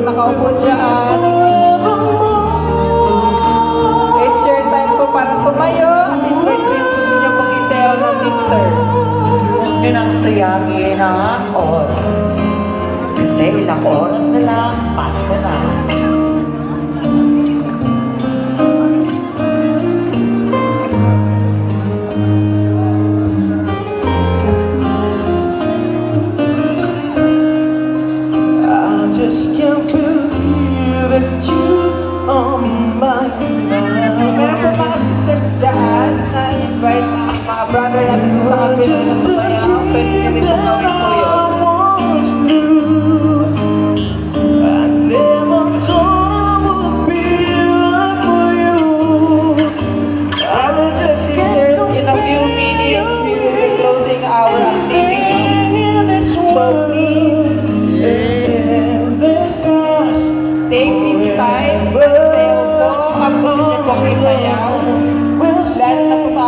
nakaupo dyan. It's your time po para tumayo at invite rin po siya pong isayaw na sister. Yun ang sayangin ang oras. Kasi ilang oras na lang, Pasko na. I just can't believe that you are mine Meron po now. mga sisters dyan na invite ang mga brother natin sa kapit na Just a sumayaw. Pwede dream kami po that gawin po yun. I once knew. I never thought I would be right for you. I Brothers and just sisters, in a few minutes, we will be closing our activity. So please, take this time. Magsayaw po. Ang gusto niyo pong isayaw. Lahat na po sa